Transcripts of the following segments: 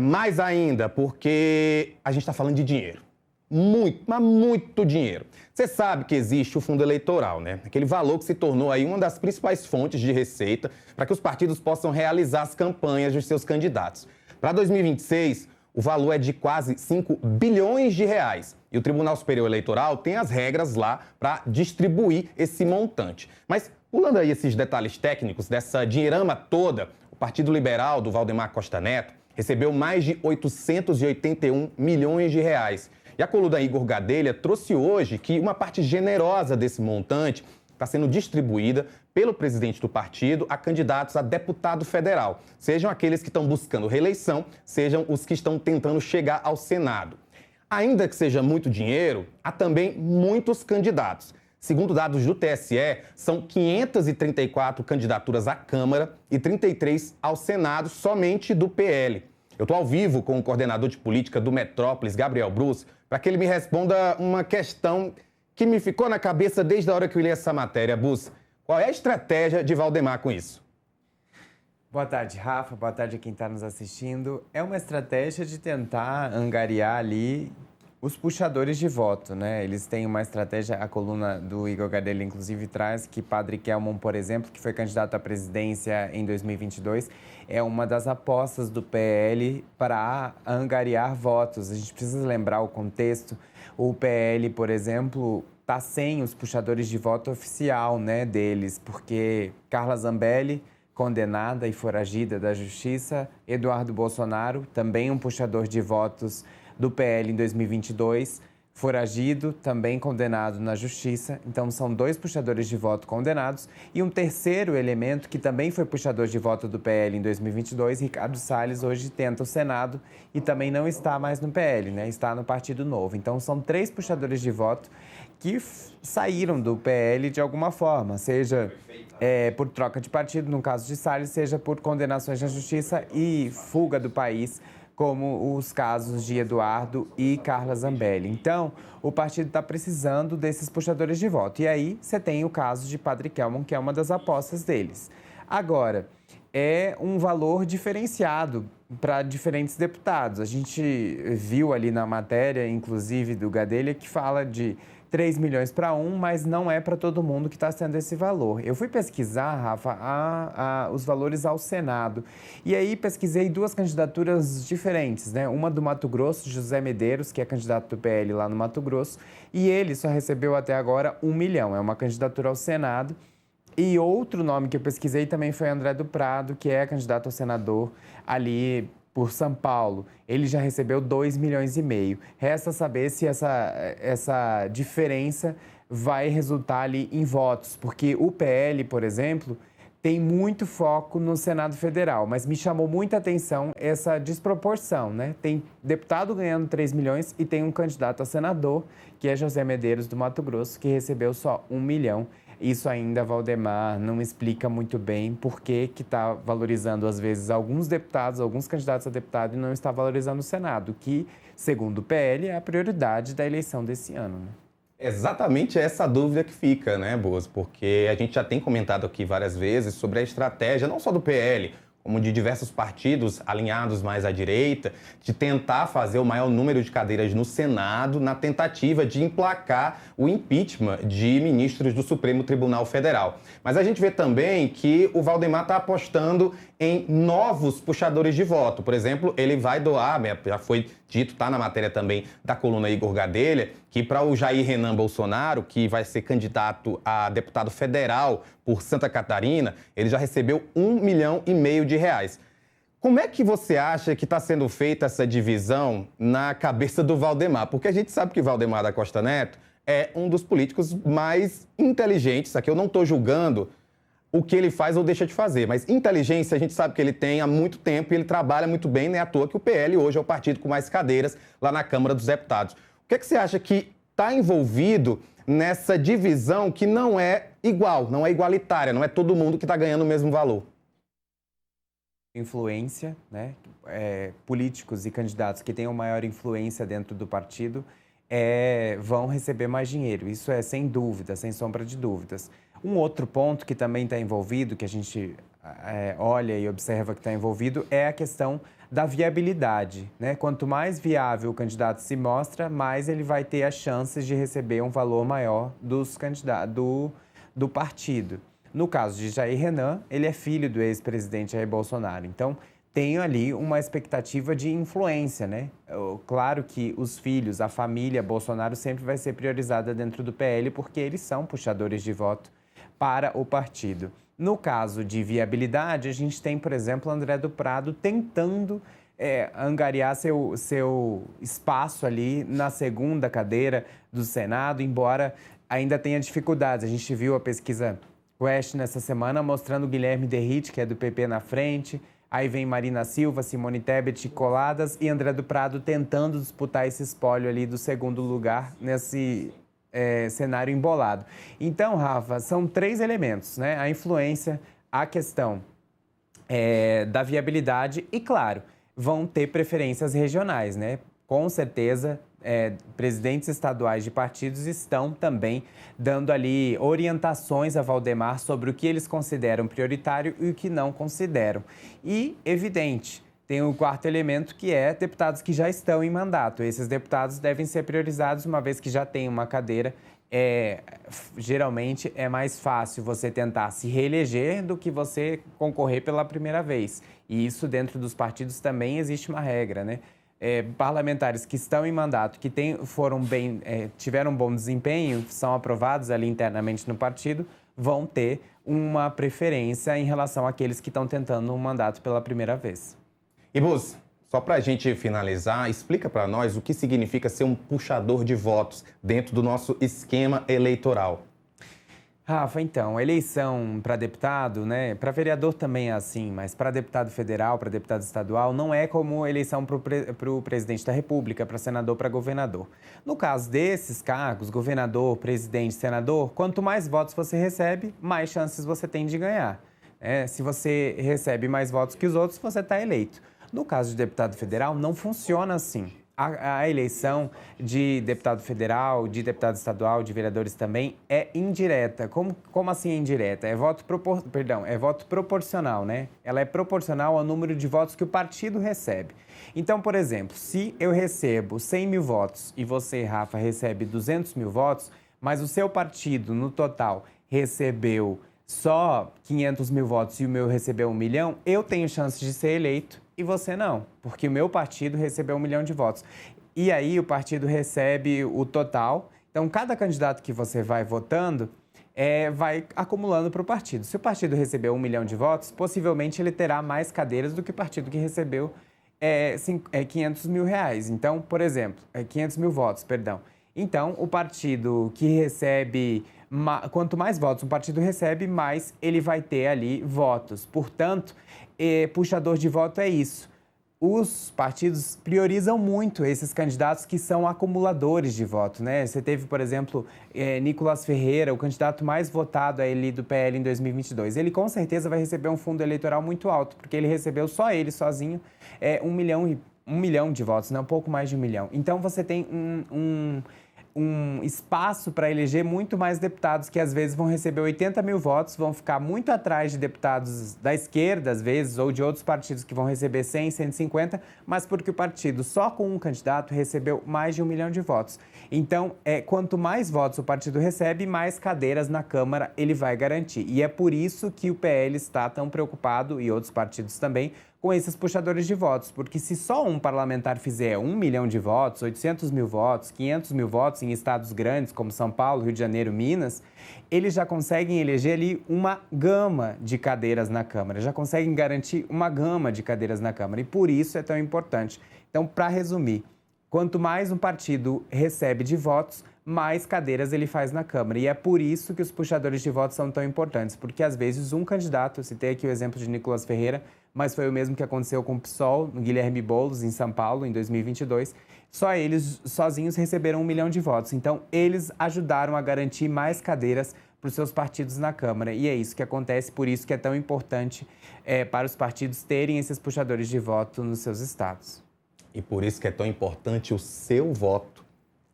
mais ainda, porque a gente está falando de dinheiro. Muito, mas muito dinheiro. Você sabe que existe o fundo eleitoral, né? Aquele valor que se tornou aí uma das principais fontes de receita para que os partidos possam realizar as campanhas dos seus candidatos. Para 2026, o valor é de quase 5 bilhões de reais. E o Tribunal Superior Eleitoral tem as regras lá para distribuir esse montante. Mas, pulando aí esses detalhes técnicos dessa dinheirama toda, o Partido Liberal do Valdemar Costa Neto recebeu mais de 881 milhões de reais. E a coluna Igor Gadelha trouxe hoje que uma parte generosa desse montante está sendo distribuída pelo presidente do partido a candidatos a deputado federal, sejam aqueles que estão buscando reeleição, sejam os que estão tentando chegar ao Senado. Ainda que seja muito dinheiro, há também muitos candidatos. Segundo dados do TSE, são 534 candidaturas à Câmara e 33 ao Senado, somente do PL. Eu estou ao vivo com o coordenador de política do Metrópolis, Gabriel Bruce, para que ele me responda uma questão que me ficou na cabeça desde a hora que eu li essa matéria. Bruce, qual é a estratégia de Valdemar com isso? Boa tarde, Rafa. Boa tarde a quem está nos assistindo. É uma estratégia de tentar angariar ali os puxadores de voto, né? Eles têm uma estratégia, a coluna do Igor Gadelha, inclusive, traz que Padre Kelmon, por exemplo, que foi candidato à presidência em 2022, é uma das apostas do PL para angariar votos. A gente precisa lembrar o contexto. O PL, por exemplo, está sem os puxadores de voto oficial, né, deles, porque Carla Zambelli, condenada e foragida da Justiça, Eduardo Bolsonaro, também um puxador de votos do PL em 2022, foragido, também condenado na Justiça. Então, são 2 puxadores de voto condenados. E um terceiro elemento, que também foi puxador de voto do PL em 2022, Ricardo Salles, hoje tenta o Senado e também não está mais no PL, né? Está no Partido Novo. Então, são 3 puxadores de voto que saíram do PL de alguma forma, seja por troca de partido, no caso de Salles, seja por condenações na Justiça e fuga do país, como os casos de Eduardo e Carla Zambelli. Então, o partido está precisando desses puxadores de voto. E aí, você tem o caso de Padre Kelmon, que é uma das apostas deles. Agora, é um valor diferenciado para diferentes deputados. A gente viu ali na matéria, inclusive, do Gadelha, que fala de 3 milhões para um, mas não é para todo mundo que está sendo esse valor. Eu fui pesquisar, Rafa, os valores ao Senado. E aí pesquisei 2 candidaturas diferentes, né? Uma do Mato Grosso, José Medeiros, que é candidato do PL lá no Mato Grosso, e ele só recebeu até agora 1 milhão. É uma candidatura ao Senado. E outro nome que eu pesquisei também foi André do Prado, que é candidato ao senador ali por São Paulo. Ele já recebeu 2,5 milhões. Resta saber se essa diferença vai resultar ali em votos, porque o PL, por exemplo, tem muito foco no Senado Federal, mas me chamou muita atenção essa desproporção, né? Tem deputado ganhando 3 milhões e tem um candidato a senador, que é José Medeiros do Mato Grosso, que recebeu só 1 milhão. Isso ainda, Valdemar, não explica muito bem por que está valorizando, às vezes, alguns deputados, alguns candidatos a deputado e não está valorizando o Senado, que, segundo o PL, é a prioridade da eleição desse ano, né? Exatamente essa dúvida que fica, né, Bozo? Porque a gente já tem comentado aqui várias vezes sobre a estratégia, não só do PL, como de diversos partidos alinhados mais à direita, de tentar fazer o maior número de cadeiras no Senado na tentativa de emplacar o impeachment de ministros do Supremo Tribunal Federal. Mas a gente vê também que o Valdemar está apostando em novos puxadores de voto. Por exemplo, ele vai doar, já foi dito, está na matéria também da coluna Igor Gadelha, que para o Jair Renan Bolsonaro, que vai ser candidato a deputado federal por Santa Catarina, ele já recebeu 1,5 milhão de reais. Como é que você acha que está sendo feita essa divisão na cabeça do Valdemar? Porque a gente sabe que Valdemar da Costa Neto é um dos políticos mais inteligentes. Aqui eu não estou julgando o que ele faz ou deixa de fazer, mas inteligência a gente sabe que ele tem há muito tempo e ele trabalha muito bem, não é à toa que o PL hoje é o partido com mais cadeiras lá na Câmara dos Deputados. O que é que você acha que está envolvido nessa divisão que não é igual, não é igualitária, não é todo mundo que está ganhando o mesmo valor? Influência, né? Políticos e candidatos que tenham maior influência dentro do partido vão receber mais dinheiro. Isso é sem dúvida, sem sombra de dúvidas. Um outro ponto que também está envolvido, que a gente olha e observa que está envolvido, é a questão da viabilidade, né? Quanto mais viável o candidato se mostra, mais ele vai ter as chances de receber um valor maior dos candidatos, do partido. No caso de Jair Renan, ele é filho do ex-presidente Jair Bolsonaro. Então, tem ali uma expectativa de influência, né? Claro que os filhos, a família Bolsonaro sempre vai ser priorizada dentro do PL, porque eles são puxadores de voto para o partido. No caso de viabilidade, a gente tem, por exemplo, André do Prado tentando angariar seu espaço ali na segunda cadeira do Senado, embora ainda tenha dificuldades. A gente viu a pesquisa Quest nessa semana mostrando o Guilherme Derrite, que é do PP, na frente. Aí vem Marina Silva, Simone Tebet coladas e André do Prado tentando disputar esse espólio ali do segundo lugar nesse cenário embolado. Então, Rafa, são 3 elementos, né? A influência, a questão da viabilidade e, claro, vão ter preferências regionais, né? Com certeza, presidentes estaduais de partidos estão também dando ali orientações a Valdemar sobre o que eles consideram prioritário e o que não consideram. E, evidente, tem o 4º elemento, que é deputados que já estão em mandato. Esses deputados devem ser priorizados, uma vez que já tem uma cadeira. Geralmente é mais fácil você tentar se reeleger do que você concorrer pela primeira vez. E isso dentro dos partidos também existe uma regra, né? Parlamentares que estão em mandato, que tiveram bom desempenho, são aprovados ali internamente no partido, vão ter uma preferência em relação àqueles que estão tentando um mandato pela primeira vez. E, Bus, só para a gente finalizar, explica para nós o que significa ser um puxador de votos dentro do nosso esquema eleitoral. Rafa, então, eleição para deputado, né? Para vereador também é assim, mas para deputado federal, para deputado estadual, não é como eleição para o presidente da República, para senador, para governador. No caso desses cargos, governador, presidente, senador, quanto mais votos você recebe, mais chances você tem de ganhar. Se você recebe mais votos que os outros, você está eleito. No caso de deputado federal, não funciona assim. A eleição de deputado federal, de deputado estadual, de vereadores também é indireta. Como assim é indireta? É voto proporcional, né? Ela é proporcional ao número de votos que o partido recebe. Então, por exemplo, se eu recebo 100 mil votos e você, Rafa, recebe 200 mil votos, mas o seu partido, no total, recebeu só 500 mil votos e o meu recebeu 1 milhão, eu tenho chance de ser eleito e você não, porque o meu partido recebeu 1 milhão de votos. E aí o partido recebe o total. Então, cada candidato que você vai votando vai acumulando para o partido. Se o partido recebeu 1 milhão de votos, possivelmente ele terá mais cadeiras do que o partido que recebeu 500 mil reais. Então, por exemplo, 500 mil votos, perdão. Então, o partido que recebe... Quanto mais votos um partido recebe, mais ele vai ter ali votos. Portanto, puxador de voto é isso. Os partidos priorizam muito esses candidatos que são acumuladores de voto, né? Você teve, por exemplo, Nicolas Ferreira, o candidato mais votado ali do PL em 2022. Ele com certeza vai receber um fundo eleitoral muito alto, porque ele recebeu só ele sozinho 1 milhão de votos, né? Um pouco mais de 1 milhão. Então, você tem um espaço para eleger muito mais deputados que às vezes vão receber 80 mil votos, vão ficar muito atrás de deputados da esquerda, às vezes, ou de outros partidos que vão receber 100, 150, mas porque o partido só com um candidato recebeu mais de 1 milhão de votos. Então, quanto mais votos o partido recebe, mais cadeiras na Câmara ele vai garantir. E é por isso que o PL está tão preocupado, e outros partidos também, com esses puxadores de votos, porque se só um parlamentar fizer 1 milhão de votos, 800 mil votos, 500 mil votos em estados grandes como São Paulo, Rio de Janeiro, Minas, eles já conseguem eleger ali uma gama de cadeiras na Câmara, já conseguem garantir uma gama de cadeiras na Câmara e por isso é tão importante. Então, para resumir, quanto mais um partido recebe de votos, mais cadeiras ele faz na Câmara. E é por isso que os puxadores de votos são tão importantes, porque às vezes um candidato, eu citei aqui o exemplo de Nicolas Ferreira, mas foi o mesmo que aconteceu com o PSOL, no Guilherme Boulos, em São Paulo, em 2022. Só eles, sozinhos, receberam 1 milhão de votos. Então, eles ajudaram a garantir mais cadeiras para os seus partidos na Câmara. E é isso que acontece, por isso que é tão importante para os partidos terem esses puxadores de voto nos seus estados. E por isso que é tão importante o seu voto.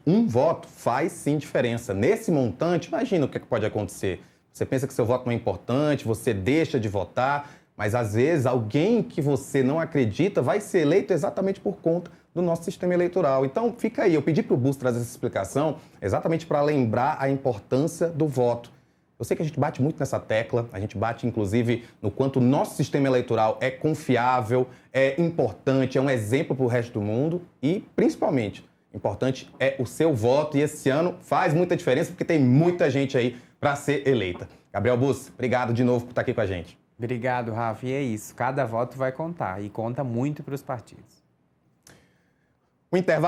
Um voto faz sim diferença. Nesse montante, imagina o que pode acontecer. Você pensa que seu voto não é importante, você deixa de votar, Mas, às vezes, alguém que você não acredita vai ser eleito exatamente por conta do nosso sistema eleitoral. Então, fica aí. Eu pedi para o Bus trazer essa explicação exatamente para lembrar a importância do voto. Eu sei que a gente bate muito nessa tecla, a gente bate, inclusive, no quanto o nosso sistema eleitoral é confiável, é importante, é um exemplo para o resto do mundo e, principalmente, importante é o seu voto. E esse ano faz muita diferença porque tem muita gente aí para ser eleita. Gabriel Bus, obrigado de novo por estar aqui com a gente. Obrigado, Rafa. E é isso. Cada voto vai contar e conta muito para os partidos. O intervalo